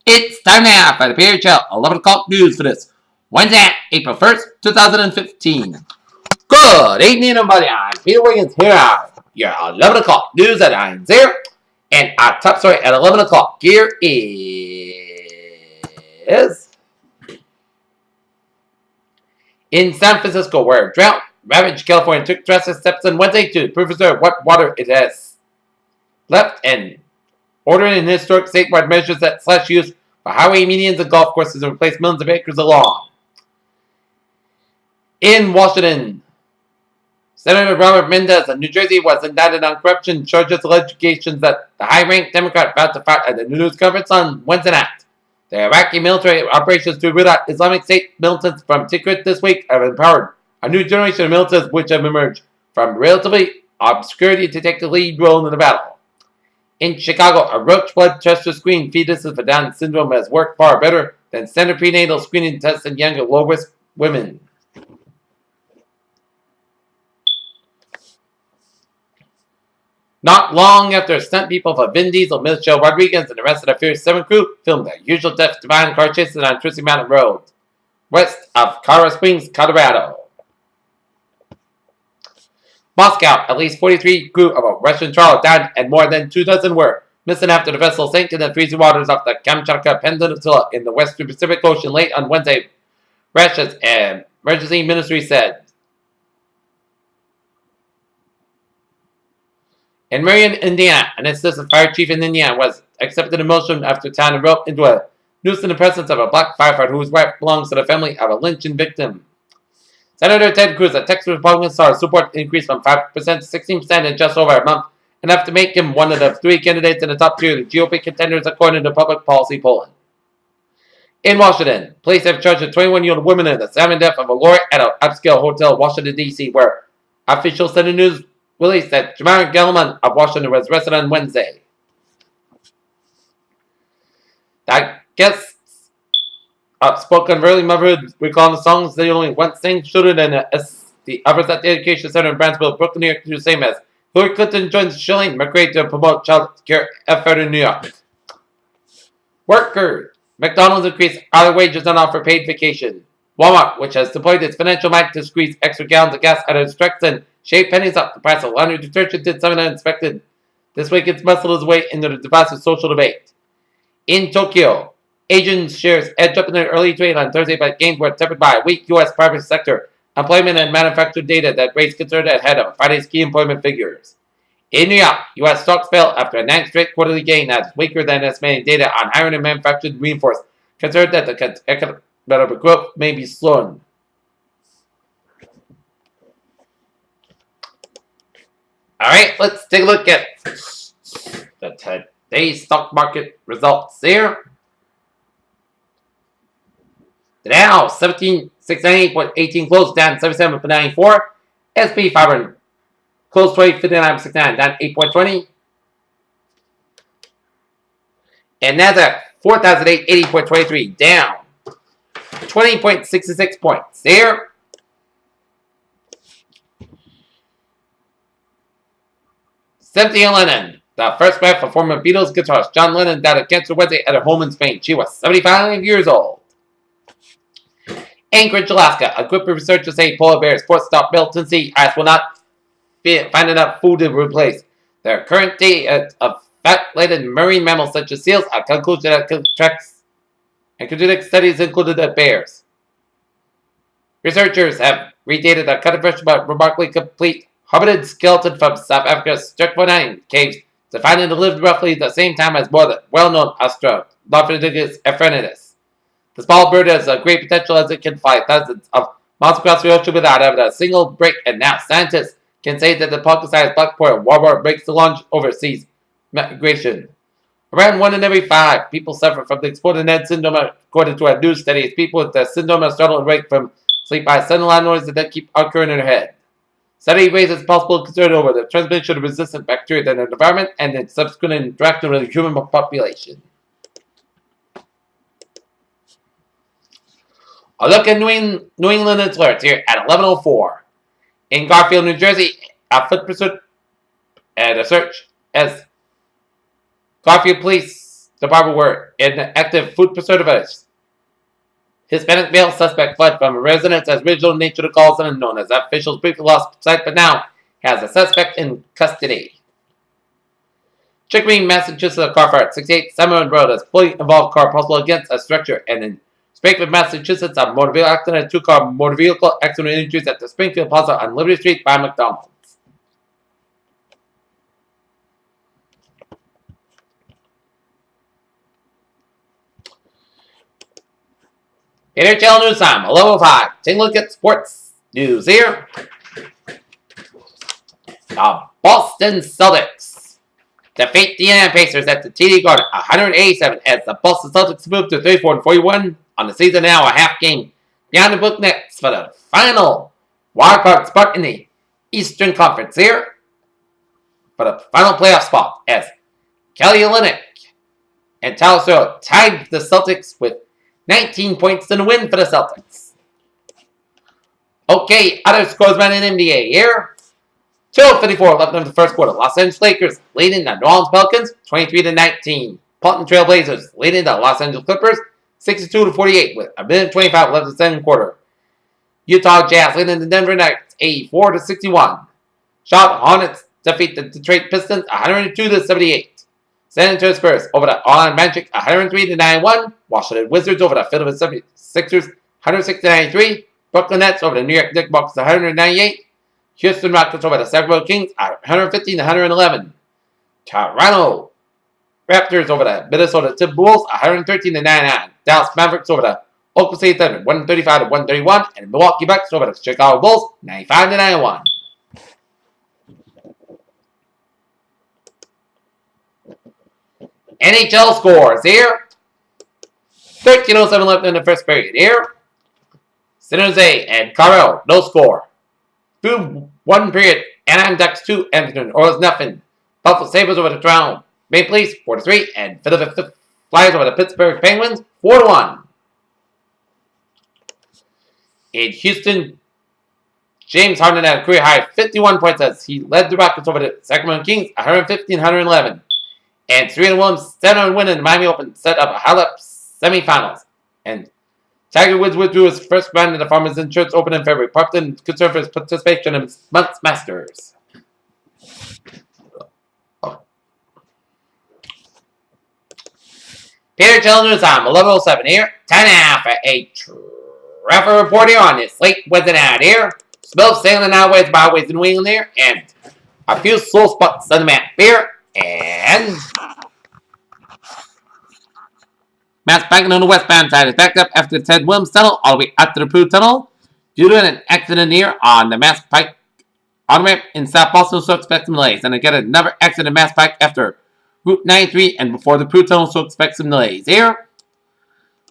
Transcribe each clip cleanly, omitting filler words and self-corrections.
It's time now for the PHL 11 o'clock news for this Wednesday, April 1st, 2015. Good evening, everybody. I'm Peter Wiggins. Here are your 11 o'clock news at 9:00. And our top story at 11 o'clock here is in San Francisco, where drought ravaged California took drastic steps on Wednesday to preserve what water it has left and ordering historic statewide measures that slash use for highway medians and golf courses and replace millions of acres along. In Washington, Senator Robert Mendez of New Jersey was indicted on corruption charges allegations that the high-ranked Democrat vowed to fight at the news conference on Wednesday night. The Iraqi military operations to root out Islamic State militants from Tikrit this week have empowered a new generation of militants which have emerged from relatively obscurity to take the lead role in the battle. In Chicago, a roach blood test to screen fetuses for Down syndrome has worked far better than standard prenatal screening tests in younger, low-risk women. Not long after stunt people for Vin Diesel, Michelle Rodriguez, and the rest of the Furious 7 crew filmed their usual death-defying car chases on Twisty Mountain Road, west of Colorado Springs, Colorado. Moscow, at least 43 crew of a Russian trawler died and more than 24 were missing after the vessel sank in the freezing waters off the Kamchatka Peninsula in the western Pacific Ocean late on Wednesday, Russia's emergency ministry said. In Marion, Indiana, an assistant fire chief in Indiana was accepted in motion after tying a rope into a noose in the presence of a black firefighter whose wife belongs to the family of a lynching victim. Senator Ted Cruz, a Texas Republican, saw his support increase from 5% to 16% in just over a month, enough to make him one of the three candidates in the top tier of the GOP contenders according to public policy polling. In Washington, police have charged a 21-year-old woman in the stabbing death of a lawyer at an upscale hotel in Washington, D.C., where officials said in news release that Jamar Gelman of Washington was arrested on Wednesday. I guess spoke on early motherhood, recalling the songs they only once sang children and the others at the Education Center in Brownsville, Brooklyn, New York, do the same as Hillary Clinton joins Shilling McRae to promote child care effort in New York. Workers. McDonald's increased hourly wages and offer paid vacation. Walmart, which has deployed its financial might to squeeze extra gallons of gas out of its trucks and shave pennies up the price of laundry detergent, did something unexpected. This week it's muscled its way into the divisive social debate. In Tokyo, Asian shares edged up in the early trade on Thursday, but gains were tempered by weak U.S. private sector employment and manufacturing data that raised concern ahead of Friday's key employment figures. In New York, U.S. stocks fell after a ninth straight quarterly gain as weaker than estimated data on hiring and manufacturing reinforced concern that the economic growth may be slowing. Alright, let's take a look at today's stock market results here. The Dow 17,698.18 closed down 77.94. SP 500 closed 59.69 down 8.20. And NASDAQ 4,080.23 down 20.66 points. There. Cynthia Lennon, the first wife of former Beatles guitarist John Lennon, died of cancer Wednesday at her home in Spain. She was 75 years old. Anchorage, Alaska. A group of researchers say polar bears forced to stop melting sea ice will not find enough food to replace their current diet of fat-laden marine mammals such as seals. A conclusion that contradicts studies included the bears. Researchers have redated a controversial but remarkably complete hominid skeleton from South Africa's Sterkfontein caves to find it lived roughly the same time as more well-known Australopithecus aphrodisias. The small bird has a great potential as it can fly thousands of miles across the ocean without having a single break, and now scientists can say that the pocket-sized black pearl warbler breaks the launch overseas migration. Around 1 in every 5 people suffer from the exploded head syndrome, according to a new study. People with the syndrome are startled and awake from sleep by sudden loud noises that keep occurring in their head. Study raises possible concern over the transmission of resistant bacteria in the environment and its subsequent interaction with the human population. A look at New England alerts here at 11:04. In Garfield, New Jersey, a foot pursuit and a search as Garfield police department were in active food preservatives. Hispanic male suspect fled from a residence as original nature of the calls unknown as officials briefly lost sight, but now has a suspect in custody. Chickering, Massachusetts, a car fire at 68 Summerlin Road has fully involved car possible against a structure, and in Springfield, Massachusetts, a motor vehicle accident and two-car motor vehicle accident injuries at the Springfield Plaza on Liberty Street by McDonald's. NHL News Time, 11:05. Take a look at sports news here. The Boston Celtics defeat the Indiana Pacers at the TD Garden 187 as the Boston Celtics move to 34-41 on the season, now a half game beyond the book next for the final wildcard spot in the Eastern Conference here for the final playoff spot as Kelly Olynyk and Tyler Stewart tied the Celtics with 19 points in the win for the Celtics. Okay, other scores around in NBA here. 2:54 left in the first quarter. Los Angeles Lakers leading the New Orleans Pelicans 23-19. Portland Trail Blazers leading the Los Angeles Clippers 62-48 with a minute 25 left in the second quarter. Utah Jazz leading the Denver Nuggets 84-61. Charlotte Hornets defeat the Detroit Pistons 102-78. San Antonio Spurs over the Orlando Magic 103-91. Washington Wizards over the Philadelphia 76ers 106-93. Brooklyn Nets over the New York Knicks 198. Houston Rockets over the Sacramento Kings 115-111. Toronto Raptors over the Minnesota Timberwolves 113-99. Dallas Mavericks over the Oklahoma City Thunder 135-131. And Milwaukee Bucks over the Chicago Bulls 95-91. NHL scores here. 13:07 left in the first period here. San Jose and Colorado, no score. Through one period, Anaheim Ducks 2, Edmonton Oilers nothing. Buffalo Sabres over the Toronto Maple Leafs 4-3, and Philadelphia Flyers over the Pittsburgh Penguins 4-1. In Houston, James Harden had a career high 51 points as he led the Rockets over the Sacramento Kings 115-111. And Serena Williams 7-1 win in the Miami Open set up a highlight semifinals. And Tiger Woods withdrew his first round in the Farmers Insurance Open in February. Parkland concerned for his participation in this month's Masters. Peter Chill News Time, 11:07 here. 10.5 for a traffic report here on this late Wednesday night here. Smooth sailing highways, byways in New England here. And a few slow spots on the map here. And Mass Banking on the westbound side is backed up after the Ted Williams Tunnel all the way up to the Prue Tunnel due to an accident here on the Mass Pike on ramp in South Boston, so expect some delays. And again, another accident in Mass Pike after Route 93 and before the Prue Tunnel, so expect some delays here.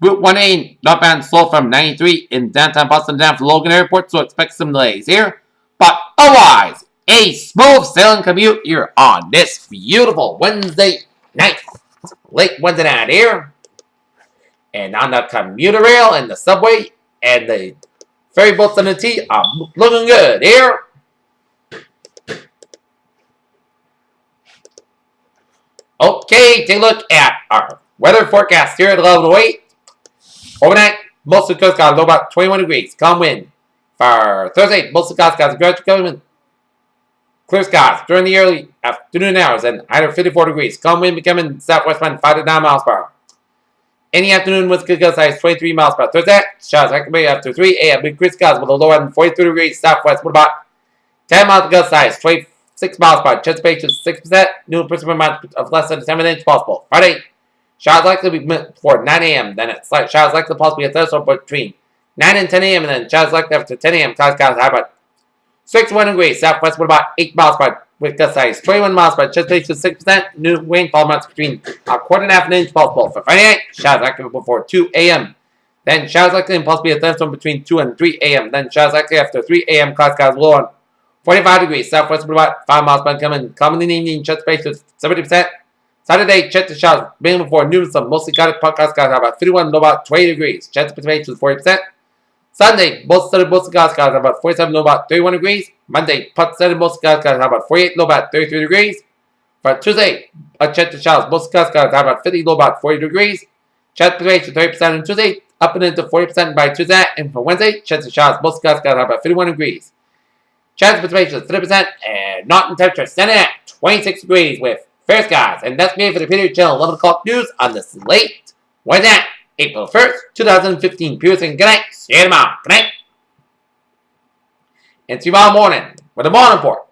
Route 1A northbound slow from 93 in downtown Boston down to Logan Airport, so expect some delays here. But otherwise, a smooth sailing commute here on this beautiful Wednesday night, late Wednesday night here. And on the commuter rail and the subway and the ferry boats on the T are looking good here. Okay, take a look at our weather forecast here at 11:08. Overnight, most of the coast got low about 21 degrees. Calm wind. For Thursday, most of the coast got gradually coming. Clear skies during the early afternoon hours and either 54 degrees. Calm wind becoming southwest wind 5 to 9 miles per hour. In the afternoon, winds could gust high 23 miles per hour. Thursday, showers likely after 3 a.m. Big clear skies with a low end 43 degrees southwest with about 10 miles of gust size, 26 miles per hour. Chance of is 6%. New precipitation amount of less than 7 inches possible. Friday, showers likely to be before 9 a.m. Then it's like showers likely to possibly get thunderstorm between 9 and 10 a.m. and then showers likely after 10 a.m. Cloud skies high about 61 degrees southwest with about 8 miles per hour. With gust size 21 miles per hour. Chance of 6%. New rainfall amounts between a quarter and a half an inch possible. For Friday night, showers likely before 2 a.m. Then showers likely and possibly a thunderstorm between 2 and 3 a.m. Then showers likely after 3 a.m. Cloud skies low on 45 degrees southwest with about 5 miles per hour. Coming in the evening, chance of 70%. Saturday, chance of showers beginning before noon. Some mostly cloudy cloud skies about 51 low about 20 degrees. Chance of precipitation is 40%. Sunday, most sunny, mostly cloudy skies about 47 low about 31 degrees. Monday, sunny, mostly cloudy skies about 48 low about 33 degrees. For Tuesday, chance of showers, most skies got about 50, low about 40 degrees. Chance of precipitation 30% on Tuesday, up and into 40% by Tuesday. And for Wednesday, chance of showers, most skies got about 51 degrees. Chance of precipitation 30%, and not in temperature standing at 26 degrees with fair skies. And that's me for the Peter Channel 11 o'clock news on the slate. Wednesday, April 1st, 2015. Pearson, good night. See you tomorrow. Good night. And tomorrow morning with the morning report.